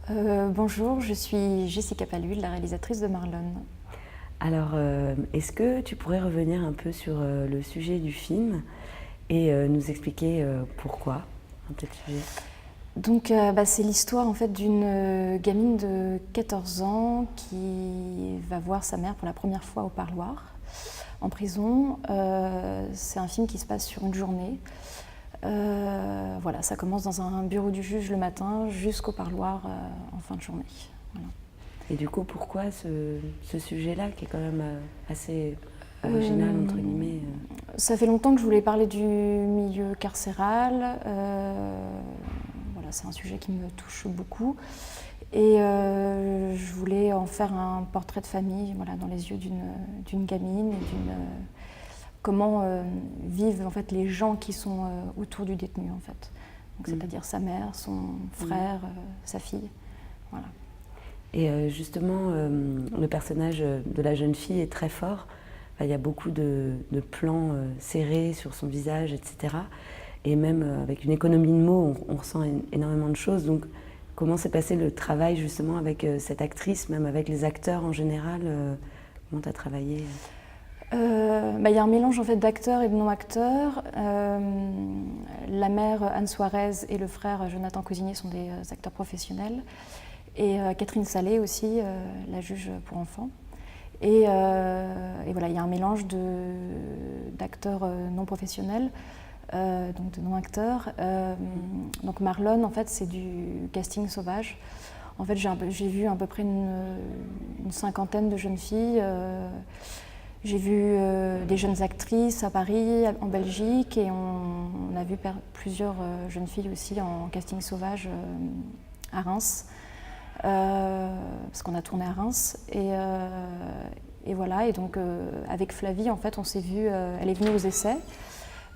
Bonjour, je suis Jessica Palud, la réalisatrice de Marlon. Alors, est-ce que tu pourrais revenir un peu sur le sujet du film et nous expliquer pourquoi un peu le sujet? Donc, c'est l'histoire en fait d'une gamine de 14 ans qui va voir sa mère pour la première fois au parloir, en prison. C'est un film qui se passe sur une journée. Voilà, ça commence dans un bureau du juge le matin jusqu'au parloir en fin de journée. Voilà. Et du coup, pourquoi ce sujet-là qui est quand même assez original, entre guillemets Ça fait longtemps que je voulais parler du milieu carcéral. Voilà, c'est un sujet qui me touche beaucoup. Et je voulais en faire un portrait de famille, voilà, dans les yeux d'une gamine et comment vivent en fait les gens qui sont autour du détenu en fait. Donc, c'est-à-dire sa mère, son frère, sa fille. Voilà. Et justement, le personnage de la jeune fille est très fort. Enfin, il y a beaucoup de plans serrés sur son visage, etc. Et même avec une économie de mots, on ressent énormément de choses. Donc, comment s'est passé le travail justement avec cette actrice, même avec les acteurs en général comment tu as travaillé y a un mélange en fait d'acteurs et de non-acteurs. La mère Anne Suarez et le frère Jonathan Cosigné sont des acteurs professionnels. Et Catherine Salé aussi, la juge pour enfants. Et voilà, il y a un mélange d'acteurs non professionnels, donc de non-acteurs. Donc Marlon, en fait, c'est du casting sauvage. En fait, j'ai vu à peu près une cinquantaine de jeunes filles. J'ai vu des jeunes actrices à Paris, en Belgique, et on a vu plusieurs jeunes filles aussi en casting sauvage à Reims. Parce qu'on a tourné à Reims et voilà, et donc avec Flavie en fait on s'est vu, elle est venue aux essais,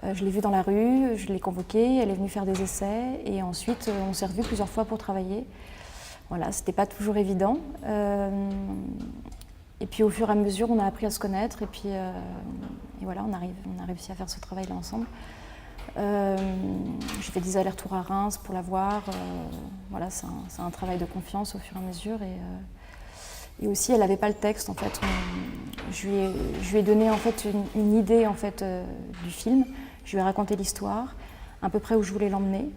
je l'ai vue dans la rue, je l'ai convoquée, elle est venue faire des essais et ensuite on s'est revus plusieurs fois pour travailler. Voilà, c'était pas toujours évident et puis au fur et à mesure on a appris à se connaître et puis et voilà, on a réussi à faire ce travail là ensemble. J'ai fait des allers-retours à Reims pour la voir. Voilà, c'est un travail de confiance au fur et à mesure. Et aussi, elle n'avait pas le texte. En fait, je lui ai donné en fait une idée en fait du film. Je lui ai raconté l'histoire, à peu près où je voulais l'emmener,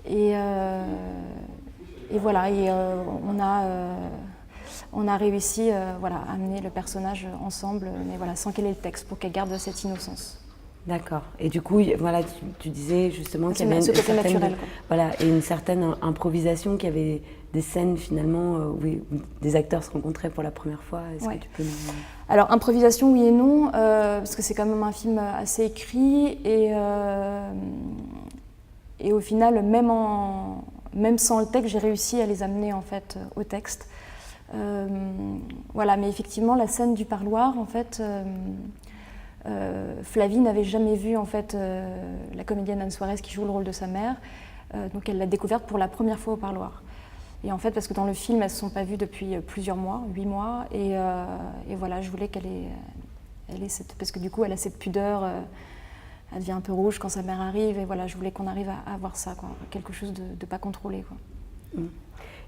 Et voilà. Et on a réussi, voilà, à amener le personnage ensemble, mais voilà, sans qu'elle ait le texte, pour qu'elle garde cette innocence. D'accord. Et du coup, voilà, tu disais justement qu'il y avait une certaine improvisation, qu'il y avait des scènes finalement où des acteurs se rencontraient pour la première fois. Est-ce que tu peux nous... Alors, improvisation, oui et non, parce que c'est quand même un film assez écrit et au final, même sans le texte, j'ai réussi à les amener en fait au texte. Voilà, mais effectivement, la scène du parloir, en fait. Flavie n'avait jamais vu en fait la comédienne Anne Suarez qui joue le rôle de sa mère, donc elle l'a découverte pour la première fois au parloir. Et en fait, parce que dans le film, elles ne se sont pas vues depuis plusieurs mois, 8 mois, et voilà, je voulais qu'elle ait cette, parce que du coup, elle a cette pudeur, elle devient un peu rouge quand sa mère arrive, et voilà, je voulais qu'on arrive à voir ça, quoi, quelque chose de pas contrôlé, quoi.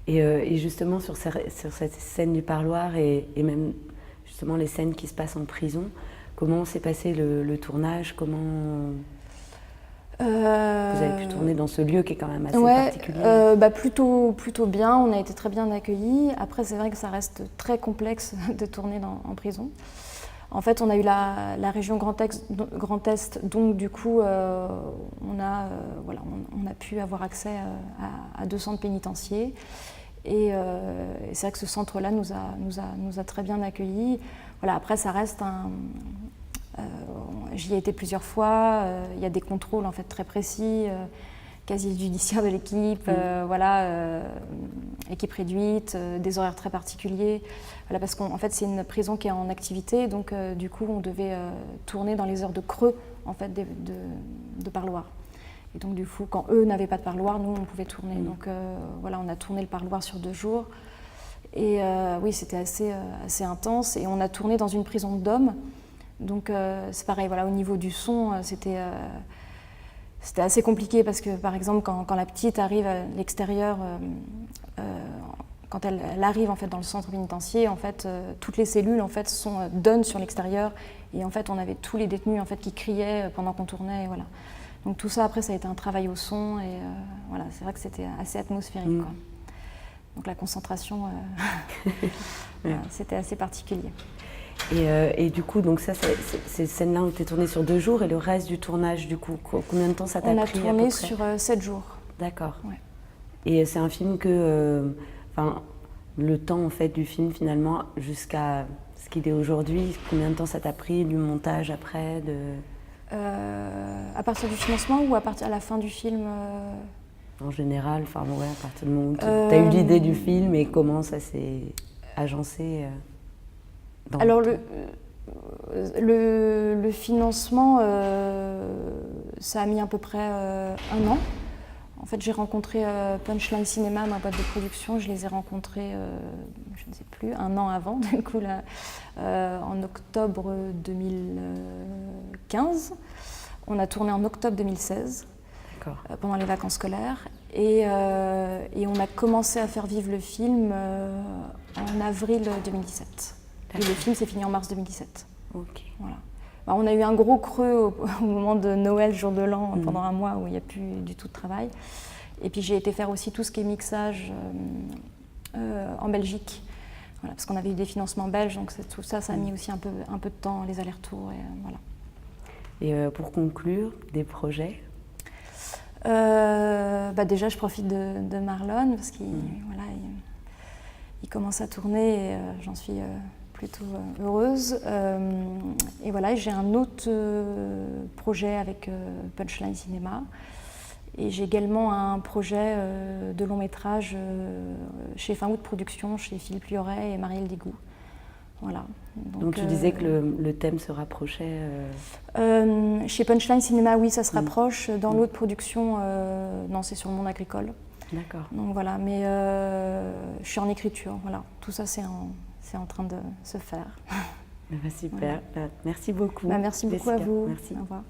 Et justement sur cette scène du parloir et même justement les scènes qui se passent en prison. Comment s'est passé le tournage? Comment vous avez pu tourner dans ce lieu qui est quand même assez particulier? Plutôt bien, on a été très bien accueillis. Après, c'est vrai que ça reste très complexe de tourner en prison. En fait, on a eu la région Grand Est, donc du coup, on a pu avoir accès à 2 centres pénitentiaires. Et c'est vrai que ce centre-là nous a très bien accueillis. Voilà, après, ça reste j'y ai été plusieurs fois. Il y a des contrôles en fait très précis, casier judiciaire de l'équipe, équipe réduite, des horaires très particuliers. Voilà, parce qu'en fait, c'est une prison qui est en activité, donc du coup, on devait tourner dans les heures de creux en fait de parloir. Et donc du coup, quand eux n'avaient pas de parloir, nous, on pouvait tourner. Donc voilà, on a tourné le parloir sur 2 jours. Et oui, c'était assez intense. Et on a tourné dans une prison d'hommes. Donc c'est pareil, voilà, au niveau du son, c'était c'était assez compliqué parce que, par exemple, quand la petite arrive à l'extérieur, quand elle arrive en fait dans le centre pénitentiaire, en fait, toutes les cellules en fait donnent sur l'extérieur, et en fait, on avait tous les détenus en fait qui criaient pendant qu'on tournait, et voilà. Donc tout ça, après, ça a été un travail au son, et voilà, c'est vrai que c'était assez atmosphérique, quoi. Donc la concentration, voilà, c'était assez particulier. Et du coup, donc ça, ces scènes-là ont été tournées sur 2 jours, et le reste du tournage, du coup, combien de temps ça t'a pris? On a tourné sur 7 jours. D'accord. Ouais. Et c'est un film que, le temps en fait du film finalement jusqu'à ce qu'il est aujourd'hui, combien de temps ça t'a pris, du montage après, à partir du financement ou à la fin du film En général, à partir du moment où tu as eu l'idée du film et comment ça s'est agencé Alors le financement, ça a mis à peu près 1 an. En fait, j'ai rencontré Punchline Cinéma, ma boîte de production. Je les ai rencontrés, je ne sais plus, 1 an avant, du coup, là, en octobre 2015. On a tourné en octobre 2016, pendant les vacances scolaires. Et on a commencé à faire vivre le film en avril 2017. Et le film s'est fini en mars 2017. Ok. Voilà. On a eu un gros creux au moment de Noël, jour de l'an, pendant 1 mois où il n'y a plus du tout de travail. Et puis j'ai été faire aussi tout ce qui est mixage en Belgique, voilà, parce qu'on avait eu des financements belges, donc tout ça, ça a mis aussi un peu de temps, les allers-retours. Voilà. Et pour conclure, des projets? Déjà, je profite de Marlon, parce qu'il commence à tourner et j'en suis plutôt heureuse. Et voilà, j'ai un autre projet avec Punchline Cinéma. Et j'ai également un projet de long métrage chez Fin Août Productions, chez Philippe Lioret et Marielle Digou. Voilà. Donc tu disais que le thème se rapprochait Chez Punchline Cinéma, oui, ça se rapproche. Dans l'autre production, non, c'est sur le monde agricole. D'accord. Donc voilà, mais je suis en écriture. Voilà. Tout ça, c'est en train de se faire. Super, voilà. Merci beaucoup. Merci beaucoup à vous. Merci. Au revoir.